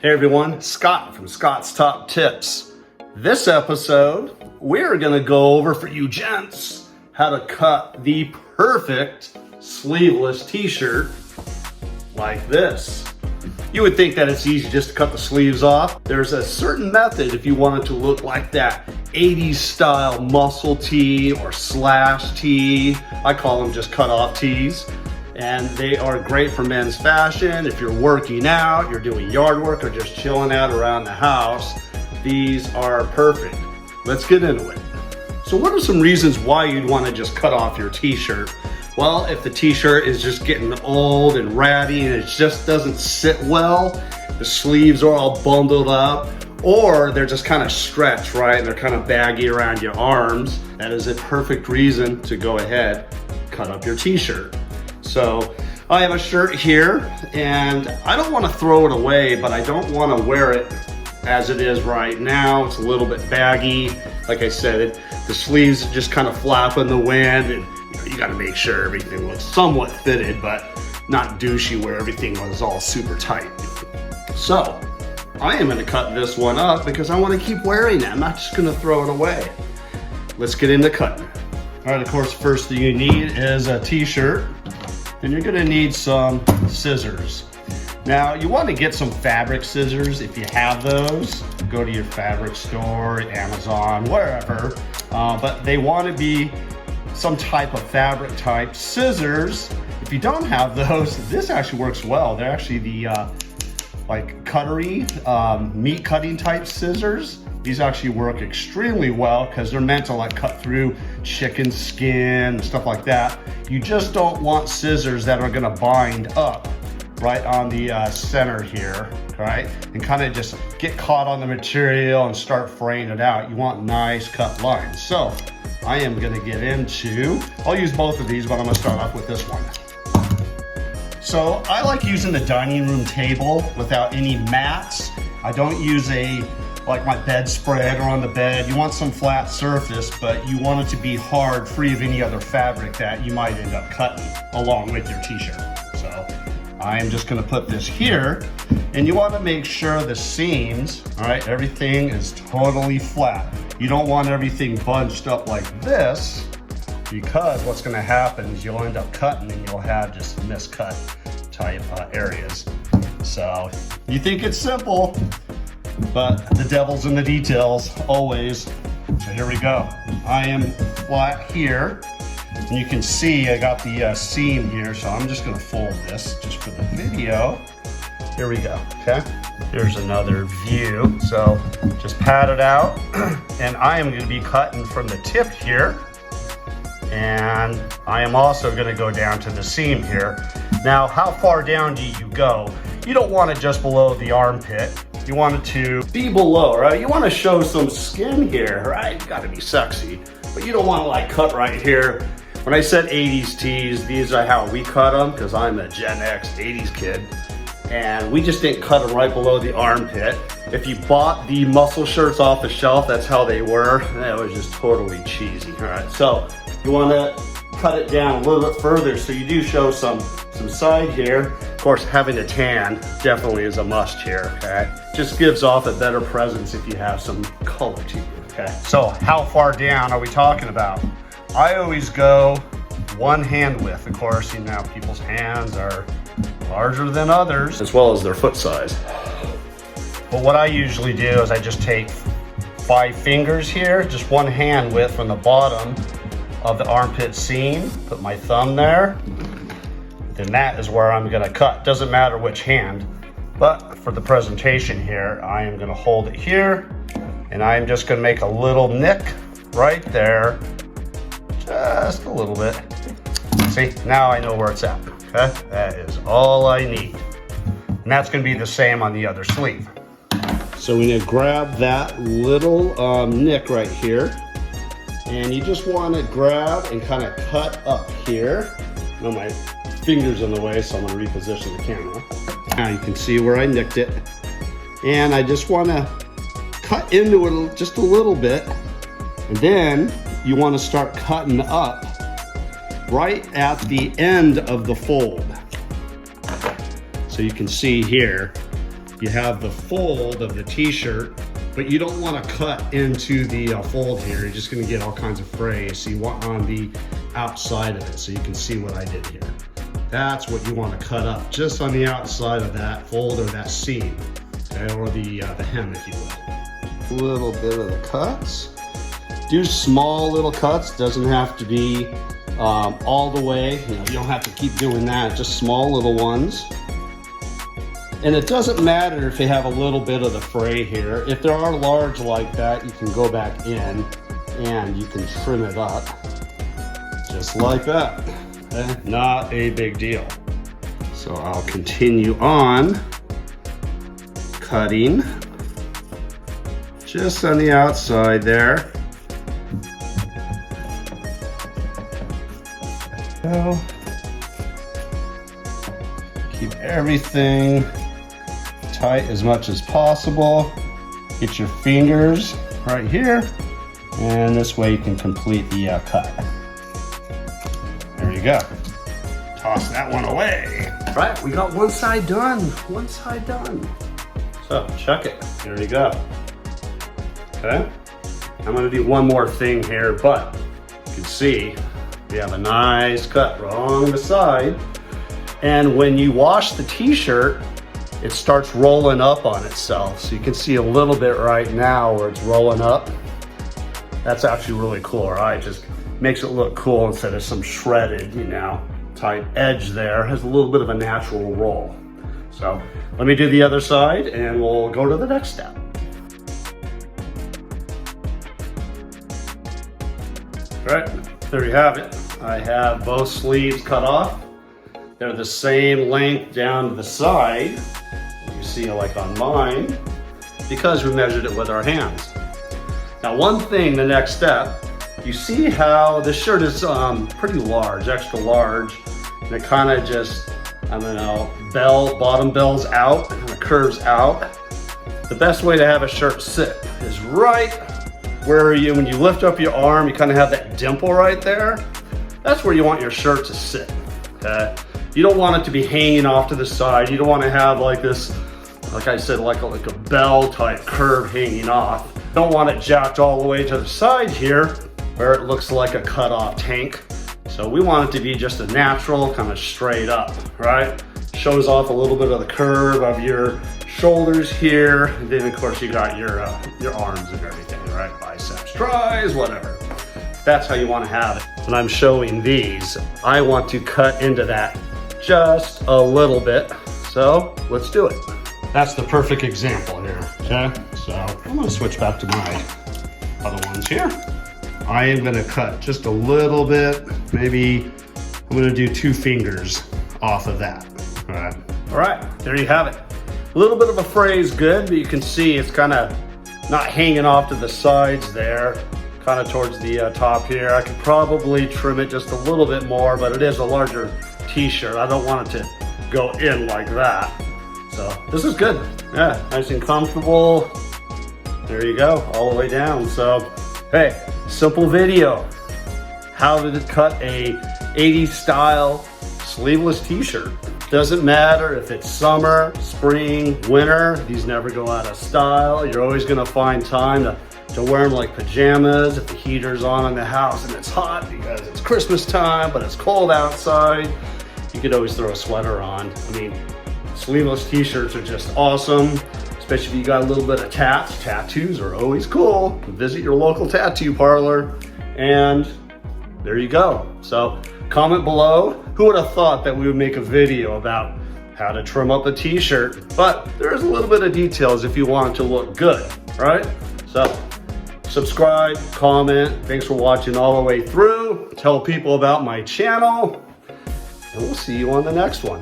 Hey everyone, Scott from Scott's Top Tips. This episode, we're gonna go over for you gents how to cut the perfect sleeveless t-shirt like this. You would think that it's easy just to cut the sleeves off. There's a certain method if you want it to look like that 80s style muscle tee or slash tee. I call them just cut off tees. And they are great for men's fashion. If you're working out, you're doing yard work, or just chilling out around the house, these are perfect. Let's get into it. So what are some reasons why you'd want to just cut off your t-shirt? Well, if the t-shirt is just getting old and ratty and it just doesn't sit well, the sleeves are all bundled up, or they're just kind of stretched, right? And they're kind of baggy around your arms. That is a perfect reason to go ahead, cut up your t-shirt. So I have a shirt here and I don't want to throw it away, but I don't want to wear it as it is right now. It's a little bit baggy. Like I said, the sleeves just kind of flap in the wind, and you got to make sure everything was somewhat fitted, but not douchey where everything was all super tight. So I am going to cut this one up because I want to keep wearing it. I'm not just going to throw it away. Let's get into cutting. All right, of course, first thing you need is a t-shirt. And you're gonna need some scissors. Now, you want to get some fabric scissors if you have those. Go to your fabric store, Amazon, wherever. But they want to be some type of fabric type scissors. If you don't have those, this actually works well. They're actually the like cuttery, meat cutting type scissors. These actually work extremely well because they're meant to like cut through chicken skin and stuff like that. You just don't want scissors that are gonna bind up right on the center here, right? And kind of just get caught on the material and start fraying it out. You want nice cut lines. So I am gonna get into, I'll use both of these, but I'm gonna start off with this one. So I like using the dining room table without any mats. I don't use like my bedspread or on the bed. You want some flat surface, but you want it to be hard, free of any other fabric that you might end up cutting along with your t-shirt. So I am just gonna put this here, and you wanna make sure the seams, all right, everything is totally flat. You don't want everything bunched up like this, because what's gonna happen is you'll end up cutting and you'll have just miscut type areas. So you think it's simple, but the devil's in the details, always. So here we go. I am flat here, and you can see I got the seam here, so I'm just gonna fold this just for the video. Here we go, okay? Here's another view. So just pat it out, and I am gonna be cutting from the tip here, and I am also gonna go down to the seam here. Now, how far down do you go? You don't want it just below the armpit. You want it to be below, right? You want to show some skin here, right? You got to be sexy, but you don't want to like cut right here. When I said 80s tees, these are how we cut them, because I'm a Gen X 80s kid, and we just didn't cut them right below the armpit. If you bought the muscle shirts off the shelf, that's how they were. That was just totally cheesy. All right, so you want to cut it down a little bit further so you do show some side here. Of course, having a tan definitely is a must here, okay? Just gives off a better presence if you have some color to you, okay? So how far down are we talking about? I always go one hand width. Of course, you know, people's hands are larger than others, as well as their foot size. But what I usually do is I just take 5 fingers here, just one hand width from the bottom of the armpit seam, put my thumb there, then that is where I'm gonna cut. Doesn't matter which hand, but for the presentation here, I am gonna hold it here, and I'm just gonna make a little nick right there, just a little bit. See, now I know where it's at, okay? That is all I need. And that's gonna be the same on the other sleeve. So we're gonna grab that little nick right here, and you just wanna grab and kind of cut up here. Now my finger's in the way, so I'm gonna reposition the camera. Now you can see where I nicked it. And I just wanna cut into it just a little bit. And then you wanna start cutting up right at the end of the fold. So you can see here, you have the fold of the t-shirt, but you don't want to cut into the fold here. You're just going to get all kinds of frays. So you want on the outside of it, so you can see what I did here. That's what you want to cut up, just on the outside of that fold or that seam, okay, or the hem, if you will. A little bit of the cuts. Do small little cuts. Doesn't have to be all the way. You don't have to keep doing that. Just small little ones. And it doesn't matter if they have a little bit of the fray here. If there are large like that, you can go back in and you can trim it up just like that. Okay? Not a big deal. So I'll continue on cutting just on the outside there. Go. Keep everything tight as much as possible. Get your fingers right here, and this way you can complete the cut. There you go. Toss that one away. All right, we got one side done. One side done. So check it. There you go. Okay. I'm gonna do one more thing here, but you can see we have a nice cut along the side. And when you wash the t-shirt, it starts rolling up on itself. So you can see a little bit right now where it's rolling up. That's actually really cool, right? Just makes it look cool instead of some shredded, type edge there. Has a little bit of a natural roll. So let me do the other side and we'll go to the next step. All right, there you have it. I have both sleeves cut off. They're the same length down to the side. You see, like on mine, because we measured it with our hands. Now, one thing, the next step, you see how the shirt is pretty large, extra large, and it kind of just, bottom bells out, and it curves out. The best way to have a shirt sit is right where when you lift up your arm, you kind of have that dimple right there. That's where you want your shirt to sit, okay? You don't want it to be hanging off to the side. You don't want to have like this, like I said, like a bell type curve hanging off. You don't want it jacked all the way to the side here where it looks like a cut off tank. So we want it to be just a natural, kind of straight up, right? Shows off a little bit of the curve of your shoulders here. And then of course you got your arms and everything, right? Biceps, tries, whatever. That's how you want to have it. When I'm showing these, I want to cut into that just a little bit. So let's do it. That's the perfect example here, okay? So I'm gonna switch back to my other ones here. I am gonna cut just a little bit. Maybe I'm gonna do 2 fingers off of that, all right? All right, there you have it. A little bit of a fray is good, but you can see it's kind of not hanging off to the sides there, kind of towards the top here. I could probably trim it just a little bit more, but it is a larger t-shirt. I don't want it to go in like that. So this is good. Yeah, nice and comfortable. There you go, all the way down. So, hey, simple video. How to cut a 80s style sleeveless t-shirt. Doesn't matter if it's summer, spring, winter, these never go out of style. You're always gonna find time to wear them like pajamas if the heater's on in the house and it's hot because it's Christmas time, but it's cold outside. You could always throw a sweater on. I mean, sleeveless t-shirts are just awesome, especially if you got a little bit of tats. Tattoos are always cool. Visit your local tattoo parlor, and there you go. So comment below, who would have thought that we would make a video about how to trim up a t-shirt, but there's a little bit of details if you want it to look good, right? So subscribe, comment. Thanks for watching all the way through. Tell people about my channel, and we'll see you on the next one.